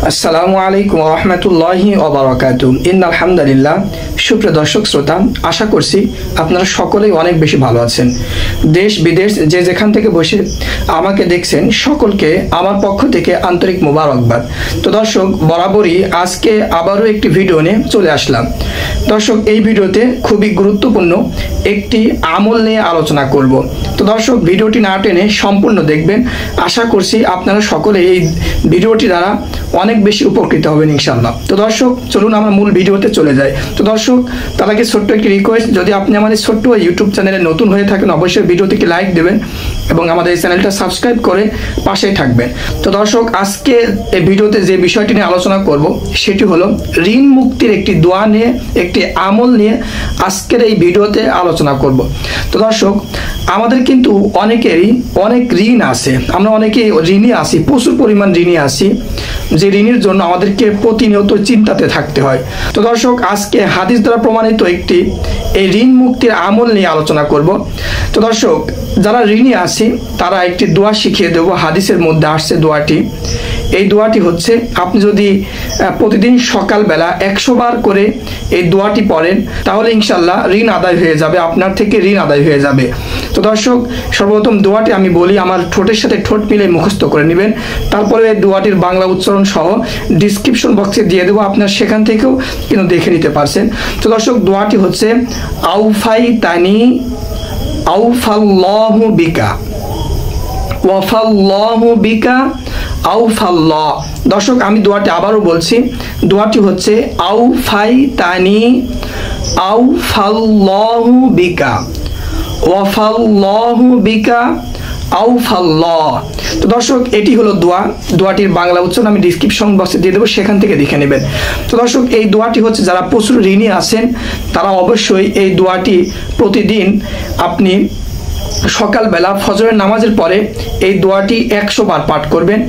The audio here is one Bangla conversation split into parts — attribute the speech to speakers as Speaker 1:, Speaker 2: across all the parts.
Speaker 1: আসসালামু আলাইকুম ওয়া রাহমাতুল্লাহি ওয়া বারাকাতুহু। ইন্নাল হামদুলিল্লাহ। সুপ্রিয় দর্শক শ্রোতা, আশা করছি আপনারা সকলেই অনেক বেশি ভালো আছেন। দেশ বিদেশ যে যেখান থেকে বসে আমাকে দেখছেন সকলকে আমার পক্ষ থেকে আন্তরিক মোবারকবাদ। তো দর্শক, বরাবরই আজকে আবারও একটি ভিডিও নিয়ে চলে আসলাম। দর্শক, এই ভিডিওতে খুবই গুরুত্বপূর্ণ একটি আমল নিয়ে আলোচনা করব। তো দর্শক, ভিডিওটি না টেনে সম্পূর্ণ দেখবেন। আশা করছি আপনারা সকলে এই ভিডিওটি দ্বারা অনেক বেশি উপকৃত হবেন ইনশাআল্লাহ। তো দর্শক, চলুন আমরা মূল ভিডিওতে চলে যাই। তো দর্শক, তার আগে ছোট্ট একটি রিকোয়েস্ট, যদি আপনি আমাদের ছোট্ট ইউটিউব চ্যানেলে নতুন হয়ে থাকেন অবশ্যই ভিডিওটিকে লাইক দেবেন এবং আমাদের এই চ্যানেলটা সাবস্ক্রাইব করে পাশেই থাকবেন। তো দর্শক, আজকে এই ভিডিওতে যে বিষয়টি নিয়ে আলোচনা করব সেটি হলো ঋণ মুক্তির একটি দোয়া নিয়ে, একটি আমল নিয়ে আজকের এই ভিডিওতে আলোচনা করব। তো দর্শক, আমাদের কিন্তু অনেকেরই অনেক ঋণ আছে, আমরা অনেকে ঋণী আছি, প্রচুর পরিমাণ ঋণী আছি, যে ঋণের জন্য আমাদেরকে প্রতিনিয়ত চিন্তাতে থাকতে হয়। তো দর্শক, আজকে হাদিস দ্বারা প্রমাণিত একটি এই ঋণ মুক্তির আমল নিয়ে আলোচনা করব। তো দর্শক, যারা ঋণী আছে তারা একটি দোয়া শিখিয়ে দেব। হাদিসের মধ্যে আসছে দোয়াটি। এই দোয়াটি হচ্ছে, আপনি যদি প্রতিদিন সকালবেলা 100 বার করে এই দোয়াটি পড়েন তাহলে ইনশাল্লাহ ঋণ আদায় হয়ে যাবে, আপনার থেকে ঋণ আদায় হয়ে যাবে। তো দর্শক, সর্বপ্রথম দোয়াটি আমি বলি, আমার ঠোঁটের সাথে ঠোঁট মিলে মুখস্থ করে নেবেন। তারপরে এই দোয়াটির বাংলা উচ্চারণ সহ ডিসক্রিপশন বক্সে দিয়ে দেবো, আপনার সেখান থেকেও কিন্তু দেখে নিতে পারছেন। তো দর্শক, দোয়াটি হচ্ছে আউফাইতানি আউফাল্লাহু বিকা ওয়াফাল্লাহু বিকা আউফাল্লাহ। দর্শক, আমি দোয়াটি আবারও বলছি, দোয়াটি হচ্ছে আউফাইতানি আউফাল্লাহু বিকা ওয়াফাল্লাহু বিকা আউফাল্লাহ। তো দর্শক, এটি হলো দোয়া। দোয়াটির বাংলা উচ্চারণ আমি ডিসক্রিপশন বক্সে দিয়ে দেবো, সেখান থেকে দেখে নেবেন। তো দর্শক, এই দোয়াটি হচ্ছে যারা প্রচুর ঋণী আছেন তারা অবশ্যই এই দোয়াটি প্রতিদিন আপনি সকালবেলা ফজরের নামাজের পরে এই দোয়াটি 100 বার পাঠ করবেন,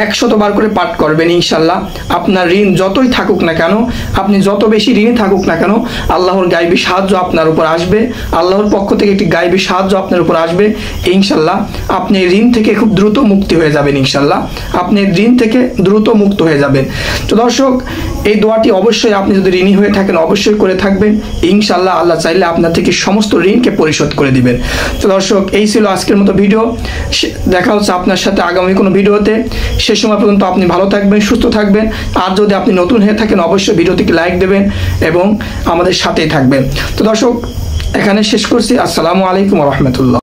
Speaker 1: 100 বার করে পাঠ করবেন। ইনশাল্লাহ আপনার ঋণ যতই থাকুক না কেন, আপনি যত বেশি ঋণী থাকুক না কেন, আল্লাহর গায়বী সাহায্য আপনার উপর আসবে, আল্লাহর পক্ষ থেকে একটি গায়বী সাহায্য আপনার উপর আসবে। ইনশাল্লাহ আপনি ঋণ থেকে খুব দ্রুত মুক্তি হয়ে যাবেন। ইনশাল্লাহ আপনি ঋণ থেকে দ্রুত মুক্ত হয়ে যাবেন। তো দর্শক, এই দোয়াটি অবশ্যই আপনি যদি ঋণী হয়ে থাকেন অবশ্যই করে থাকবেন। ইনশাল্লাহ আল্লাহ চাইলে আপনার থেকে সমস্ত ঋণকে পরিশোধ করে দিবেন। তো দর্শক, এই ছিল আজকের মতো ভিডিও। দেখা হচ্ছে আপনার সাথে আগামী কোনো ভিডিওতে। সে সময় পর্যন্ত আপনি ভালো থাকবেন, সুস্থ থাকবেন। আর যদি আপনি নতুন হয়ে থাকেন অবশ্যই ভিডিওটিকে লাইক দেবেন এবং আমাদের সাথেই থাকবেন। তো দর্শক, এখানে শেষ করছি। আসসালামু আলাইকুম ওয়া রাহমাতুল্লাহ।